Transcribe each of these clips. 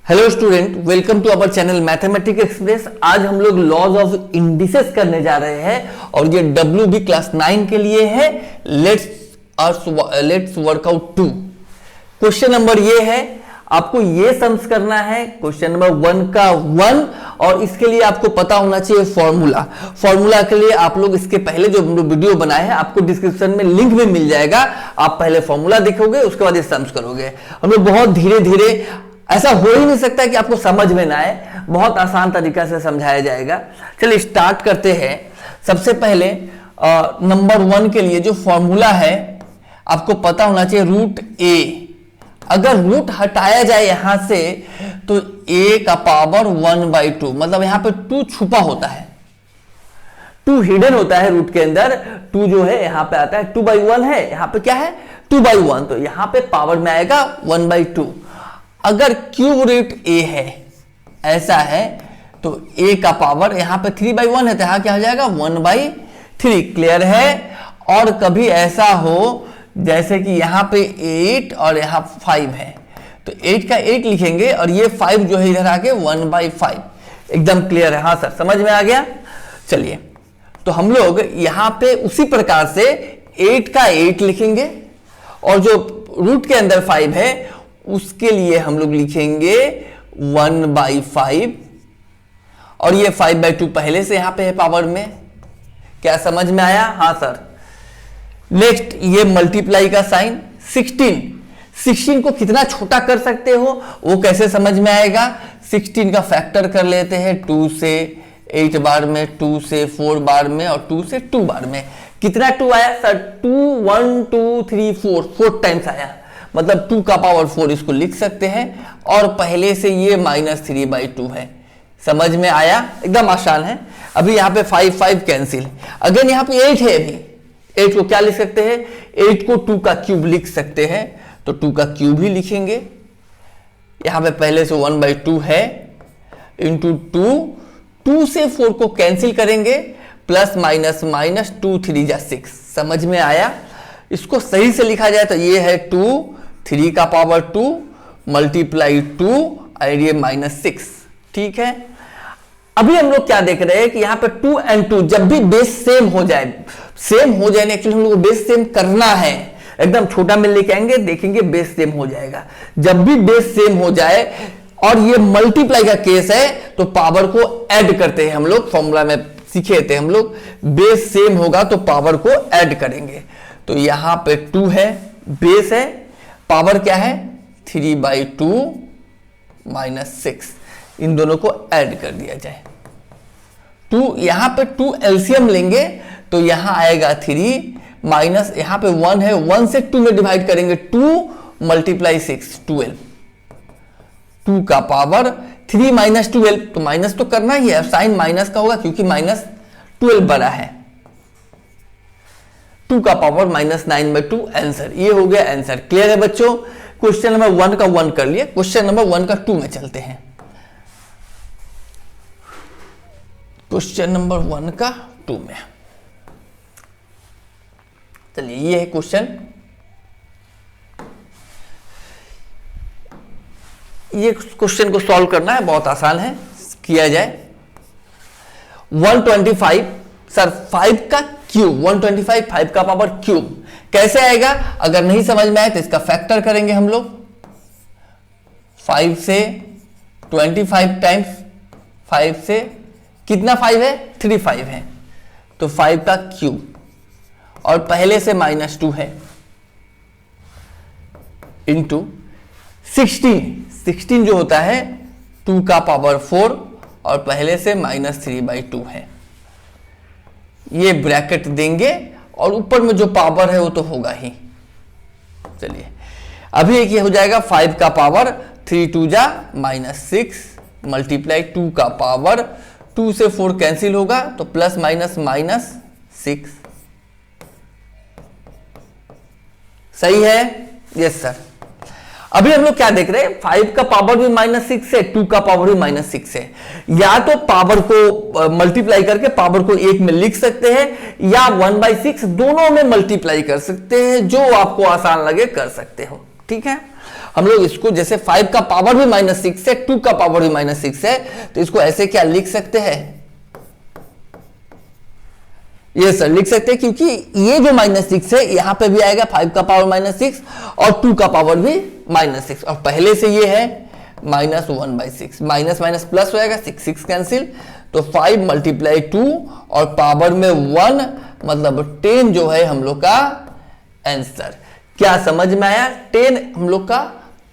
Hello student, welcome to our channel mathematics express. आज हम लोग लॉज ऑफ इंडिसेस करने जा रहे हैं और ये डब्ल्यू भी क्लास 9 के लिए है। Let's workout 2। क्वेश्चन नंबर ये है, आपको ये सम्स करना है। क्वेश्चन नंबर 1 का 1 और इसके लिए आपको पता होना चाहिए फॉर्मूला के लिए आप लोग इसके पहले जो वीडियो बनाए हैं आपको डिस्क्रिप्शन में लिंक भी मिल जाएगा। आप पहले फॉर्मूला देखोगे, उसके बाद ये सम्स करोगे। हम लोग बहुत धीरे धीरे, ऐसा हो ही नहीं सकता कि आपको समझ में ना आए, बहुत आसान तरीका से समझाया जाएगा। चलिए स्टार्ट करते हैं। सबसे पहले नंबर 1 के लिए जो फॉर्मूला है आपको पता होना चाहिए रूट ए। अगर रूट हटाया जाए यहां से तो a का पावर 1/2, मतलब यहां पे 2 छुपा होता है, 2 हिडन होता है रूट के अंदर। 2 जो है यहां पे आता है 2/1 है, यहां पे क्या है 2/1, तो यहां पे पावर में आएगा 1/2। अगर क्यूब रूट a है, ऐसा है, तो a का पावर यहां पे 3/1 है, तो यहां क्या हो जाएगा 1/3। क्लियर है। और कभी ऐसा हो जैसे कि यहां पे 8 और यहां 5 है, तो 8 का 8 लिखेंगे और ये 5 जो है इधर आके 1/5। एकदम क्लियर है? हाँ सर, समझ में आ गया। चलिए, तो हम लोग यहां पे उसी प्रकार से 8 का 8 लिखेंगे और जो रूट के अंदर 5 है उसके लिए हम लोग लिखेंगे 1/5 और ये 5/2 पहले से यहां पे है पावर में। क्या समझ में आया? हाँ सर। नेक्स्ट, ये मल्टीप्लाई का साइन 16 को कितना छोटा कर सकते हो वो कैसे समझ में आएगा? 16 का फैक्टर कर लेते हैं, 2 से 8 बार में, 2 से 4 बार में और 2 से 2 बार में। कितना 2 आया सर? 2 1 2 3 4 टाइम्स आया, मतलब 2 का पावर 4 इसको लिख सकते हैं। और पहले से ये -3/2 है। समझ में आया? एकदम आसान है। अभी यहाँ पे 5 कैंसिल। अगर यहाँ पे 8 है, अभी 8 को क्या लिख सकते हैं? 8 को 2 का क्यूब लिख सकते हैं, तो 2 का क्यूब ही लिखेंगे। यहाँ पे पहले से 1/2 है, इंटू 2 से 4 को कैंसिल करेंगे, प्लस माइनस 2 3 जा 6। समझ में आया? इसको सही से लिखा जाए तो ये है 2 3 का पावर 2 मल्टीप्लाई 2 और ये -6। ठीक है। अभी हम लोग क्या देख रहे हैं कि यहाँ पे 2 और 2 जब भी बेस सेम हो जाए एक्चुअली हम लोग को बेस सेम करना है। एकदम छोटा में लेके आएंगे, देखेंगे बेस सेम हो जाएगा। जब भी बेस सेम हो जाए और ये मल्टीप्लाई का केस है तो पावर को ऐड करते हैं हम लोग। फॉर्मूला में सीखे थे हम लोग, बेस सेम होगा तो पावर को ऐड करेंगे। तो यहां पे 2 है, बेस है, पावर क्या है 3/2 -6। इन दोनों को ऐड कर दिया जाए। 2 यहां पे 2 एलसीएम लेंगे तो यहां आएगा 3 माइनस यहां पे 1 है, 1 से 2 में डिवाइड करेंगे, 2 × 6 12। 2 का पावर 3 - 12, तो माइनस तो करना ही है, साइन माइनस का होगा क्योंकि -12 बड़ा है। 2 का पावर -9/2 आंसर। ये हो गया आंसर। क्लियर है बच्चों? क्वेश्चन नंबर 1 का 1 कर लिए। क्वेश्चन नंबर 1 का 2 में चलते हैं। क्वेश्चन नंबर 1 का 2 में चलिए, ये है क्वेश्चन। ये क्वेश्चन को सॉल्व करना है, बहुत आसान है, किया जाए। 125 सर 5 का क्यूब, 125 5 का पावर क्यूब कैसे आएगा? अगर नहीं समझ में आए तो इसका फैक्टर करेंगे हम लोग। 5 से 25 टाइम्स 5 से कितना 5 है? 3 5 है, तो 5 का क्यूब और पहले से -2 है, इंटू 16 जो होता है 2 का पावर 4 और पहले से -3/2 है। ये ब्रैकेट देंगे और ऊपर में जो पावर है वो तो होगा ही। चलिए, अभी एक ये हो जाएगा 5 का पावर 3 2 जा -6 मल्टीप्लाई 2 का पावर 2 से 4 कैंसिल होगा तो प्लस माइनस -6। सही है? Yes sir. अभी हम लोग क्या देख रहे हैं? 5 का पावर भी -6 है, 2 का पावर भी -6 है। या तो पावर को मल्टीप्लाई करके पावर को 1 में लिख सकते हैं या 1/6 दोनों में मल्टीप्लाई कर सकते हैं, जो आपको आसान लगे कर सकते हो। ठीक है। हम लोग इसको जैसे 5 का पावर भी -6 है, 2 का पावर भी -6 है, तो इसको ऐसे क्या लिख सकते हैं, ये सर लिख सकते हैं, क्योंकि ये जो -6 है यहां पे भी आएगा 5 का पावर -6 और 2 का पावर भी -6, और पहले से ये है -1/6, माइनस माइनस प्लस हो जाएगा, 6 कैंसिल, तो 5 × 2 और पावर में 1 मतलब 10 जो है हम लोग का आंसर। क्या समझ में आया? 10 हम लोग का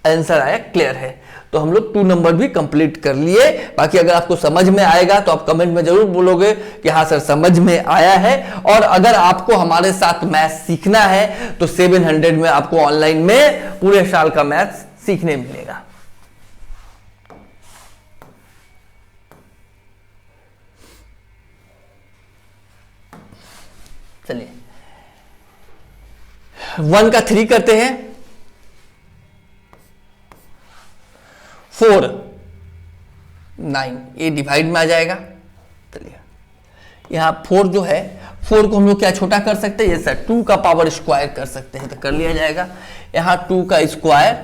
आंसर आया, क्लियर है। तो हम लोग 2 नंबर भी कंप्लीट कर लिए। बाकी अगर आपको समझ में आएगा तो आप कमेंट में जरूर बोलोगे कि हाँ सर समझ में आया है। और अगर आपको हमारे साथ मैथ्स सीखना है तो 700 में आपको ऑनलाइन में पूरे साल का मैथ्स सीखने मिलेगा। चलिए 1 का 3 करते हैं, 4 9, ये डिवाइड में आ जाएगा। चलिए यहां 4 जो है, 4 को हम लोग क्या छोटा कर सकते हैं, ये सर 2 का पावर स्क्वायर कर सकते हैं, तो कर लिया जाएगा। यहां 2 का स्क्वायर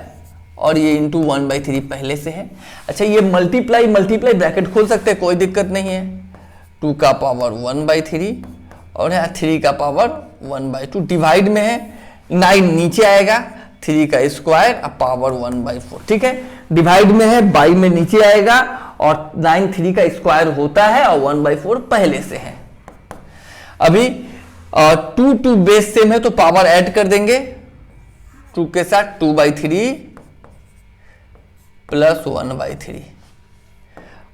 और ये इंटू 1/3 पहले से है। अच्छा ये मल्टीप्लाई ब्रैकेट खोल सकते हैं, कोई दिक्कत नहीं है। 2 का पावर 1/3 और यहाँ 3 का पावर 1/2, डिवाइड में है, 9 नीचे आएगा, 3 का स्क्वायर और पावर 1/4, ठीक है। डिवाइड में है, बाई में नीचे आएगा, और 9 3 का स्क्वायर होता है और 1/4 पहले से है। अभी 2 बेस सेम है तो पावर ऐड कर देंगे, 2 के साथ 2/3 प्लस 1/3।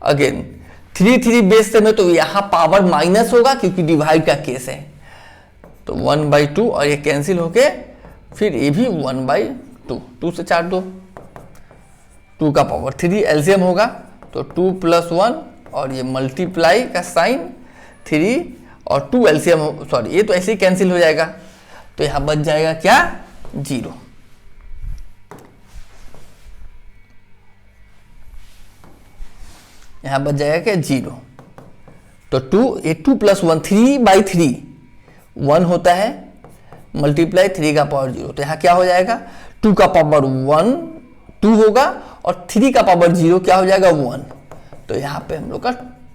अगेन 3 बेस सेम है तो यहां पावर माइनस होगा क्योंकि डिवाइड का केस है, तो 1/2 और ये कैंसिल होके फिर ये भी 1/2, 2 से 4 2, 2 का पावर 3 एलसीएम होगा, तो 2 + 1 और ये मल्टीप्लाई का साइन 3 और 2 एलसीएम, सॉरी ये तो ऐसे ही कैंसिल हो जाएगा, तो यहां बच जाएगा क्या, 0। यहां बच जाएगा क्या, 0। तो 2 + 1 3/3 1 होता है, मल्टीप्लाई 3 का पावर 0, तो यहां क्या हो जाएगा, 2 का पावर 1 2 होगा और 3 का पावर 0 क्या हो जाएगा, 1। तो यहां पे हम लोग का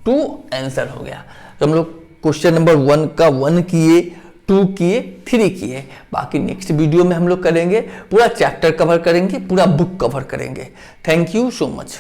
2 आंसर हो गया। तो हम लोग क्वेश्चन नंबर 1 का 1 किए, 2 किए, 3 किए। बाकी नेक्स्ट वीडियो में हम लोग करेंगे, पूरा चैप्टर कवर करेंगे, पूरा बुक कवर करेंगे। Thank you so much.